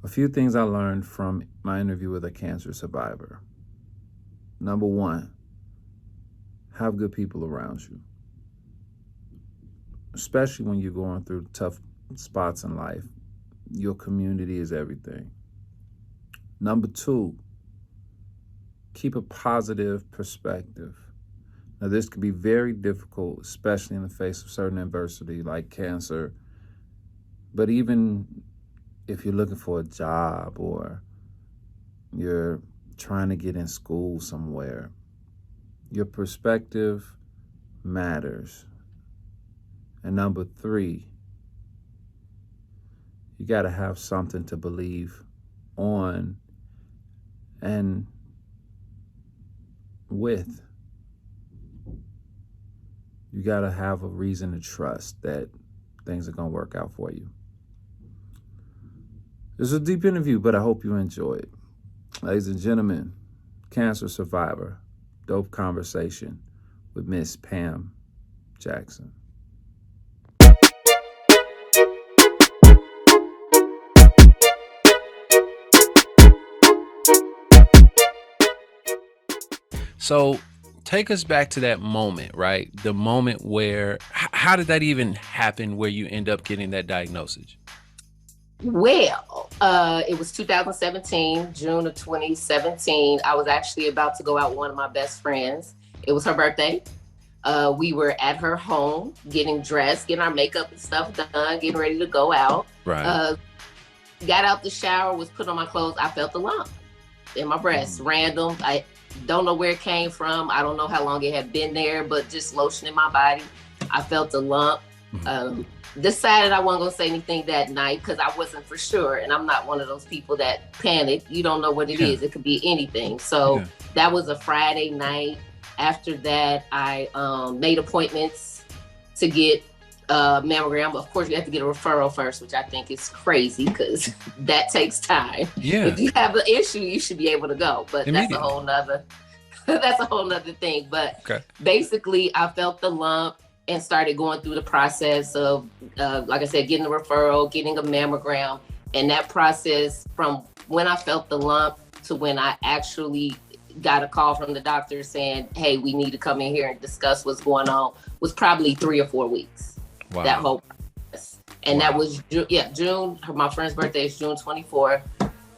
A few things I learned from my interview with a cancer survivor. Number one, have good people around you, especially when you're going through tough spots in life. Your community is everything. Number two, keep a positive perspective. Now, this can be very difficult, especially in the face of certain adversity like cancer. But even if you're looking for a job or you're trying to get in school somewhere, your perspective matters. And number three, you got to have something to believe on and with. You got to have a reason to trust that things are going to work out for you. This is a deep interview, but I hope you enjoy it. Ladies and gentlemen, cancer survivor, dope conversation with Miss Pam Jackson. So take us back to that moment, right? The moment where, how did that even happen where you end up getting that diagnosis? Well, it was 2017, June of 2017. I was actually about to go out with one of my best friends. It was her birthday. We were at her home getting dressed, getting our makeup and stuff done, getting ready to go out. Right. Got out the shower, was put on my clothes. I felt a lump in my breast, random. I don't know where it came from. I don't know how long it had been there, but just lotion in my body. I felt a lump. Decided I wasn't gonna say anything that night because I wasn't for sure. And I'm not one of those people that panic. You don't know what it is. It could be anything. So that was a Friday night. After that, I made appointments to get a mammogram. Of course, you have to get a referral first, which I think is crazy because that takes time. Yeah. If you have an issue, you should be able to go. But that's a whole nother thing. But basically, I felt the lump and started going through the process of, like I said, getting a referral, getting a mammogram. And that process from when I felt the lump to when I actually got a call from the doctor saying, hey, we need to come in here and discuss what's going on, was probably 3 or 4 weeks. Wow. That whole process. And that was, June, my friend's birthday is June 24th.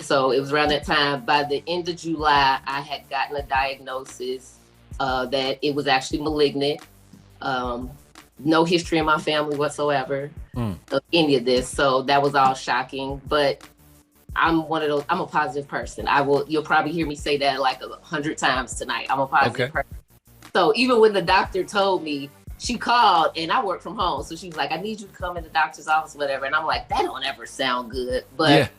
So it was around that time. By the end of July, I had gotten a diagnosis that it was actually malignant. No history in my family whatsoever of any of this. So that was all shocking. But I'm a positive person. You'll probably hear me say that like 100 times tonight. I'm a positive person. So even when the doctor told me, she called and I work from home. So she was like, I need you to come in the doctor's office, whatever. And I'm like, that don't ever sound good. But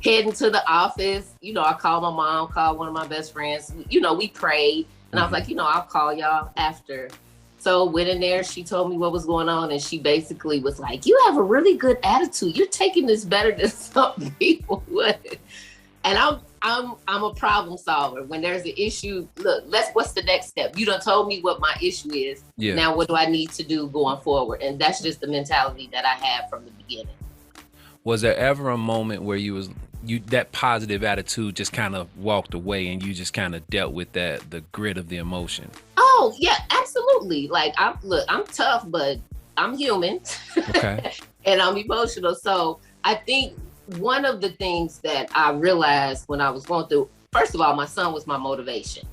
heading to the office, I called my mom, called one of my best friends. We prayed. And I was like, I'll call y'all after. So went in there, she told me what was going on. And she basically was like, you have a really good attitude. You're taking this better than some people would. And I'm a problem solver. When there's an issue, look, what's the next step? You done told me what my issue is. Yeah. Now what do I need to do going forward? And that's just the mentality that I had from the beginning. Was there ever a moment where you that positive attitude just kind of walked away and you just kind of dealt with the grit of the emotion? Oh yeah, absolutely. Like I'm tough, but I'm human. Okay. And I'm emotional. So I think one of the things that I realized when I was going through, first of all, my son was my motivation.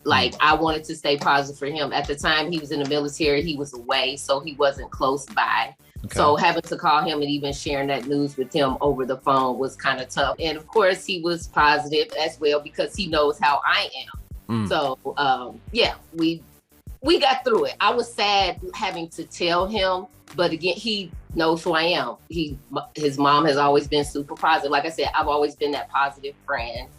Like I wanted to stay positive for him. At the time he was in the military, he was away, so he wasn't close by. Okay. So having to call him and even sharing that news with him over the phone was kind of tough. And of course he was positive as well because he knows how I am. So we got through it. I was sad having to tell him, but again, he knows who I am. His mom has always been super positive. Like I said, I've always been that positive friend,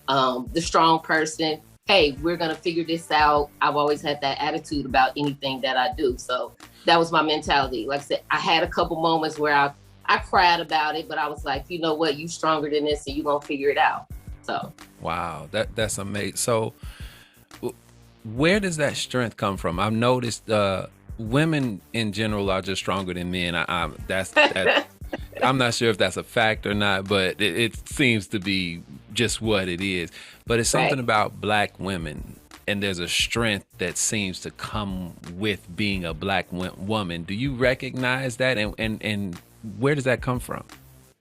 the strong person. Hey, we're going to figure this out. I've always had that attitude about anything that I do. So that was my mentality. Like I said, I had a couple moments where I cried about it, but I was like, you know what? You stronger than this and you're going to figure it out. So. Wow. That's amazing. So where does that strength come from? I've noticed women in general are just stronger than men. I'm not sure if that's a fact or not, but it seems to be just what it is. But it's something Right. about Black women, and there's a strength that seems to come with being a Black woman. Do you recognize that, and where does that come from?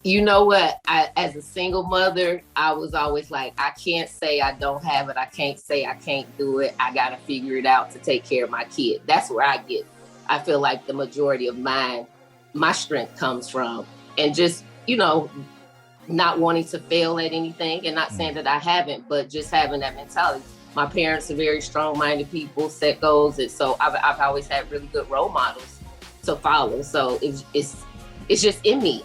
You know what? As a single mother, I was always like, I can't say I don't have it. I can't say I can't do it. I got to figure it out to take care of my kid. That's where I feel like the majority of my strength comes from. And just, not wanting to fail at anything, and not saying that I haven't, but just having that mentality. My parents are very strong-minded people, set goals. And so I've always had really good role models to follow. So it's just in me.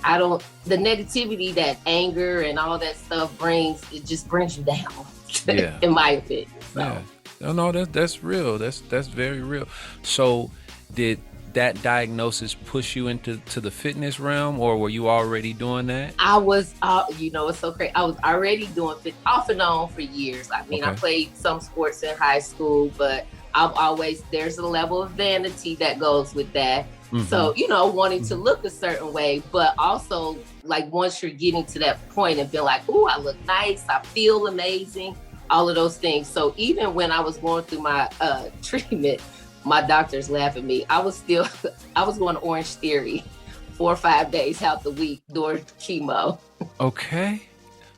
The negativity that anger and all that stuff brings, it just brings you down. Yeah. In my opinion. So. Yeah. No, that's real. That's very real. So did that diagnosis push you into the fitness realm, or were you already doing that? I was, it's so crazy. I was already doing fit off and on for years. I mean, I played some sports in high school, but there's a level of vanity that goes with that. Mm-hmm. So, wanting to look a certain way, but also like once you're getting to that point and feel like, oh, I look nice, I feel amazing, all of those things. So even when I was going through my treatment, my doctors laugh at me. I was going Orange Theory 4 or 5 days out the week during chemo. Okay.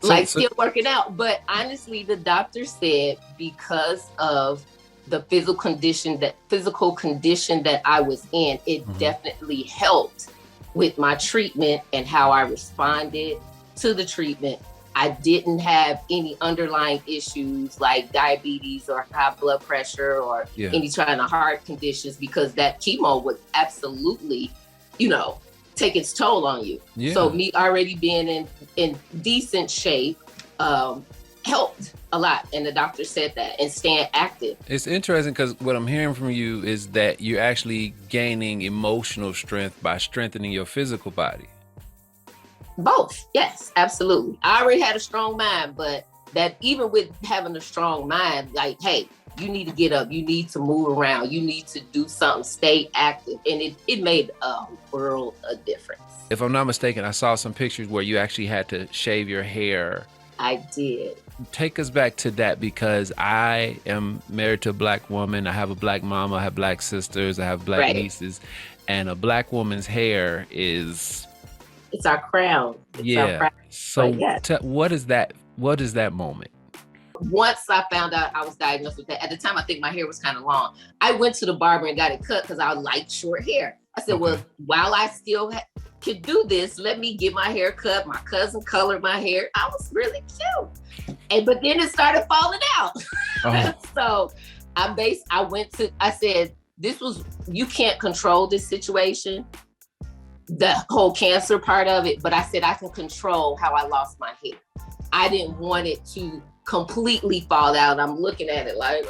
Still working out. But honestly, the doctor said because of the physical condition that I was in, it definitely helped with my treatment and how I responded to the treatment. I didn't have any underlying issues like diabetes or high blood pressure or any kind of heart conditions, because that chemo would absolutely, take its toll on you. Yeah. So me already being in decent shape helped a lot. And the doctor said that, and staying active. It's interesting because what I'm hearing from you is that you're actually gaining emotional strength by strengthening your physical body. Both. Yes, absolutely. I already had a strong mind, but that even with having a strong mind, like, hey, you need to get up, you need to move around, you need to do something, stay active. And it made a world of difference. If I'm not mistaken, I saw some pictures where you actually had to shave your hair. I did. Take us back to that, because I am married to a Black woman. I have a Black mama, I have Black sisters, I have Black nieces, and a Black woman's hair is... It's our crown. Our crown. So what is that moment? Once I found out I was diagnosed with that, at the time, I think my hair was kind of long. I went to the barber and got it cut because I liked short hair. I said, well, while I still could do this, let me get my hair cut. My cousin colored my hair. I was really cute. But then it started falling out. Oh. So I said, you can't control this situation, the whole cancer part of it, but I said I can control how I lost my hair. I didn't want it to completely fall out. I'm looking at it like,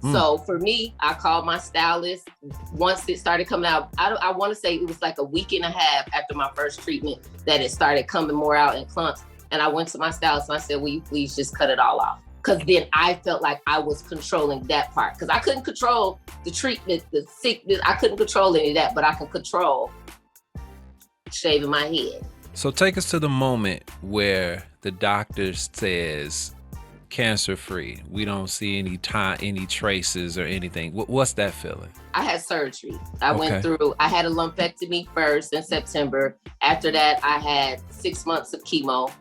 So for me, I called my stylist. Once it started coming out, I want to say it was like a week and a half after my first treatment that it started coming more out in clumps. And I went to my stylist and I said, will you please just cut it all off? Because then I felt like I was controlling that part. Because I couldn't control the treatment, the sickness. I couldn't control any of that, but I can control shaving my head. So take us to the moment where the doctor says cancer free. We don't see any traces or anything. What's that feeling? I had surgery. I had a lumpectomy first in September. After that, I had 6 months of chemo.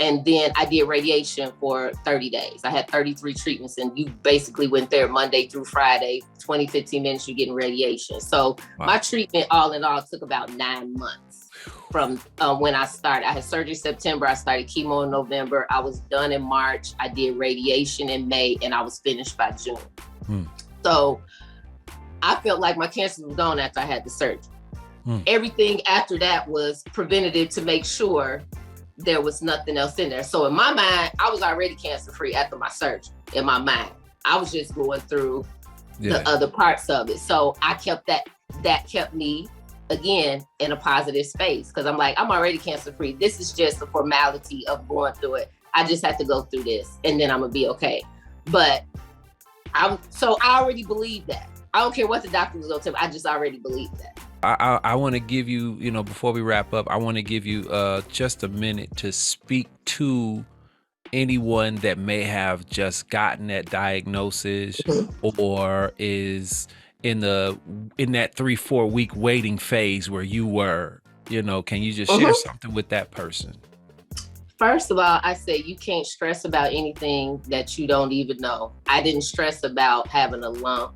And then I did radiation for 30 days. I had 33 treatments, and you basically went there Monday through Friday, 20, 15 minutes, you're getting radiation. So my treatment all in all took about 9 months from when I started. I had surgery September. I started chemo in November. I was done in March. I did radiation in May, and I was finished by June. So I felt like my cancer was gone after I had the surgery. Everything after that was preventative to make sure there was nothing else in there. So in my mind, I was already cancer-free after my surgery. In my mind, I was just going through the other parts of it. So I kept that kept me, again, in a positive space, because I'm like, I'm already cancer-free. This is just a formality of going through it. I just have to go through this and then I'm gonna be okay. But I already believe that. I don't care what the doctor was gonna tell me. I just already believe that. I want to give you, before we wrap up, I want to give you just a minute to speak to anyone that may have just gotten that diagnosis or is in that 3-4 week waiting phase where you were. Can you just share something with that person? First of all, I say you can't stress about anything that you don't even know. I didn't stress about having a lump.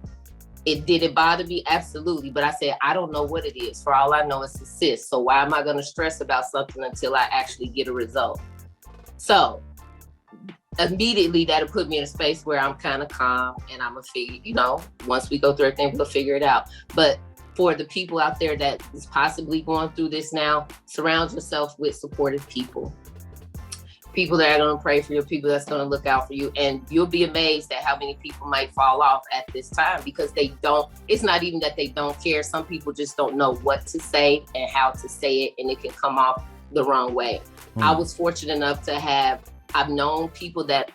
Did it bother me? Absolutely. But I said, I don't know what it is. For all I know, it's a cyst. So why am I going to stress about something until I actually get a result? So immediately that'll put me in a space where I'm kind of calm and I'm going to figure, once we go through everything, we'll figure it out. But for the people out there that is possibly going through this now, surround yourself with supportive people. People that are going to pray for you, people that's going to look out for you. And you'll be amazed at how many people might fall off at this time because it's not even that they don't care. Some people just don't know what to say and how to say it, and it can come off the wrong way. I was fortunate enough to I've known people that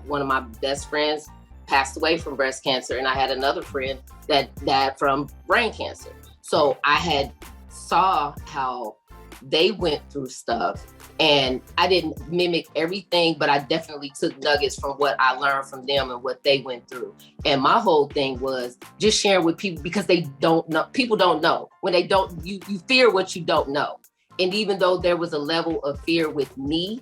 one of my best friends passed away from breast cancer, and I had another friend that died from brain cancer. So I had saw how they went through stuff, and I didn't mimic everything, but I definitely took nuggets from what I learned from them and what they went through. And my whole thing was just sharing with people because they don't know. People don't know. When they don't, you fear what you don't know. And even though there was a level of fear with me,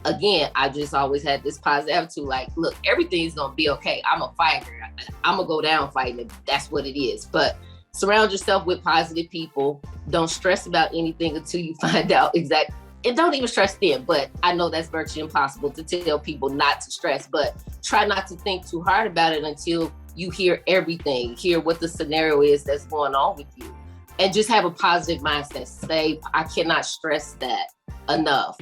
again, I just always had this positive attitude, like, look, everything's gonna be okay. I'm a fighter. I'm gonna go down fighting if that's what it is. But surround yourself with positive people. Don't stress about anything until you find out exactly. And don't even stress them, but I know that's virtually impossible to tell people not to stress, but try not to think too hard about it until you hear everything, hear what the scenario is that's going on with you. And just have a positive mindset. Say, I cannot stress that enough.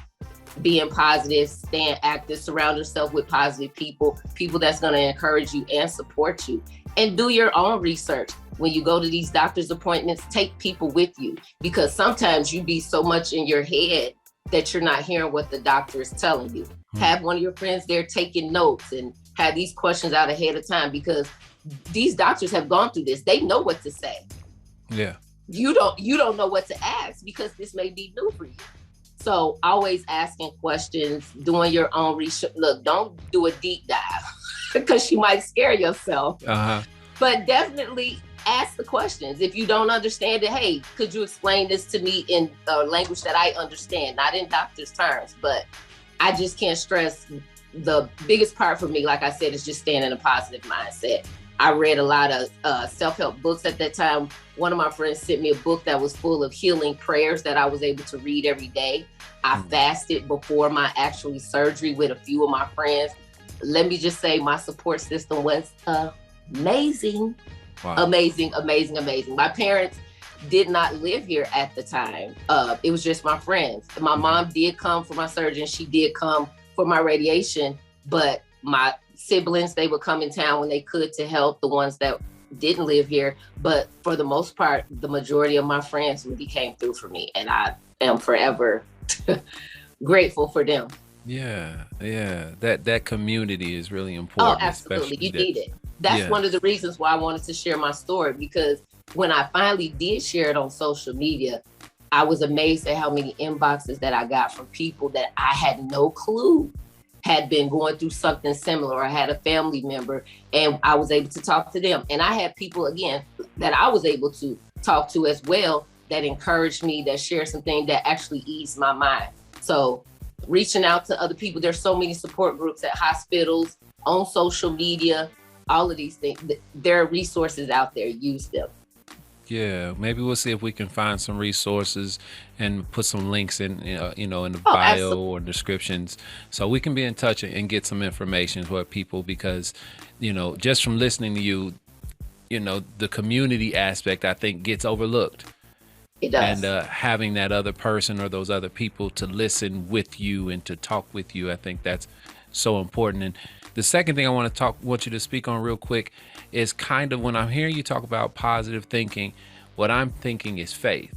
Being positive, staying active, surround yourself with positive people that's going to encourage you and support you. And do your own research. When you go to these doctor's appointments, take people with you, because sometimes you be so much in your head that you're not hearing what the doctor is telling you. Have one of your friends there taking notes and have these questions out ahead of time, because these doctors have gone through this. They know what to say. Yeah. You don't know what to ask because this may be new for you. So always asking questions, doing your own research. Look, don't do a deep dive because you might scare yourself. But definitely ask the questions. If you don't understand it, hey, could you explain this to me in a language that I understand, not in doctor's terms? But I just can't stress, the biggest part for me, like I said, is just staying in a positive mindset. I read a lot of self-help books at that time. One of my friends sent me a book that was full of healing prayers that I was able to read every day. I fasted before my actual surgery with a few of my friends. Let me just say, my support system was amazing. Wow. Amazing. My parents did not live here at the time. It was just my friends. My mom did come for my surgery, and she did come for my radiation, but my siblings, they would come in town when they could to help the ones that didn't live here. But for the most part, the majority of my friends really came through for me, and I am forever grateful for them. Yeah. That community is really important. Oh, absolutely. You need it. That's one of the reasons why I wanted to share my story, because when I finally did share it on social media, I was amazed at how many inboxes that I got from people that I had no clue had been going through something similar, or had a family member, and I was able to talk to them. And I had people, again, that I was able to talk to as well, that encouraged me, that shared something that actually eased my mind. So reaching out to other people, there's so many support groups at hospitals, on social media, all of these things. There are resources out there. Use them. Yeah, maybe we'll see if we can find some resources and put some links in, in the bio or descriptions, so we can be in touch and get some information for people. Because, just from listening to you, the community aspect, I think, gets overlooked. It does. And having that other person or those other people to listen with you and to talk with you, I think that's so important. And the second thing I want you to speak on real quick is kind of, when I'm hearing you talk about positive thinking, what I'm thinking is faith.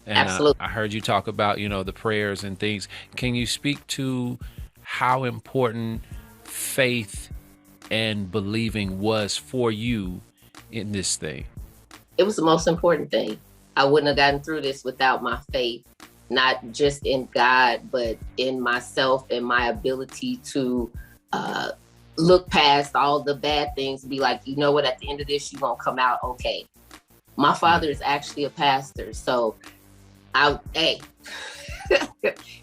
And Absolutely. I heard you talk about, the prayers and things. Can you speak to how important faith and believing was for you in this thing? it was the most important thing. I wouldn't have gotten through this without my faith, not just in God, but in myself and my ability to look past all the bad things and be like, you know what, at the end of this, you're going to come out okay. My father is actually a pastor, so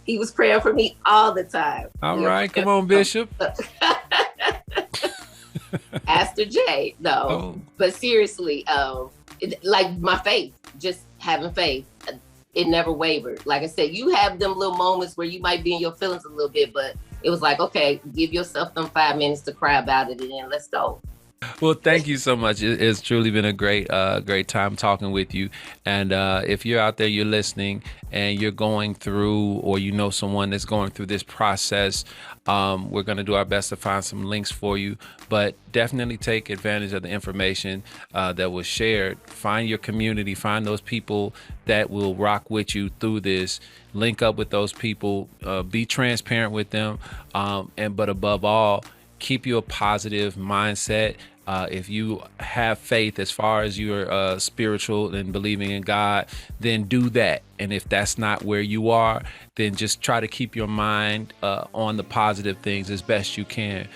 he was praying for me all the time. All right, come on, Bishop. Pastor J, no. Oh. But seriously, like my faith, just having faith, it never wavered. Like I said, you have them little moments where you might be in your feelings a little bit, but it was like, okay, give yourself them 5 minutes to cry about it and then let's go. Well, thank you so much. It's truly been a great time talking with you. And if you're out there, you're listening and you're going through, or you know someone that's going through this process, we're going to do our best to find some links for you, but definitely take advantage of the information that was shared. Find your community, find those people that will rock with you through this, link up with those people, be transparent with them. But above all, keep you a positive mindset. If you have faith as far as you're spiritual and believing in God, then do that. And if that's not where you are, then just try to keep your mind on the positive things as best you can.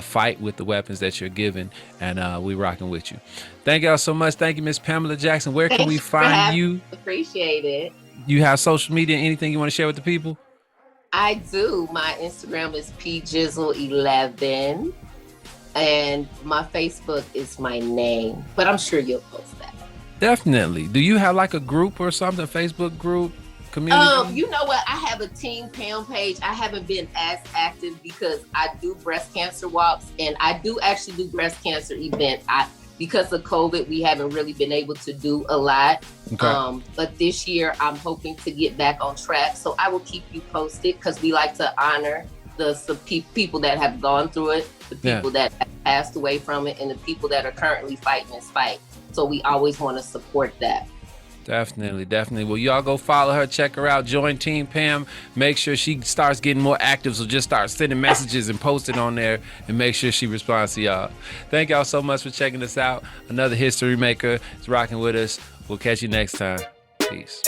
Fight with the weapons that you're given, and we rocking with you. Thank y'all so much. Thank you, Miss Pamela Jackson. Where can we find you? Appreciate it. You have social media, anything you want to share with the people? I do. My Instagram is pjizzle11, and my Facebook is my name, but I'm sure you'll post that. Definitely. Do you have like a group or something, Facebook group, community? You know what? I have a Team Pam page. I haven't been as active because I do breast cancer walks, and I do actually do breast cancer events. Because of COVID, we haven't really been able to do a lot. Okay. But this year, I'm hoping to get back on track. So I will keep you posted because we like to honor the people that have gone through it, the people that have passed away from it, and the people that are currently fighting this fight. So we always want to support that. Definitely. Well, y'all go follow her, check her out, join Team Pam. Make sure she starts getting more active. So just start sending messages and post it on there and make sure she responds to y'all. Thank y'all so much for checking us out. Another history maker is rocking with us. We'll catch you next time. Peace.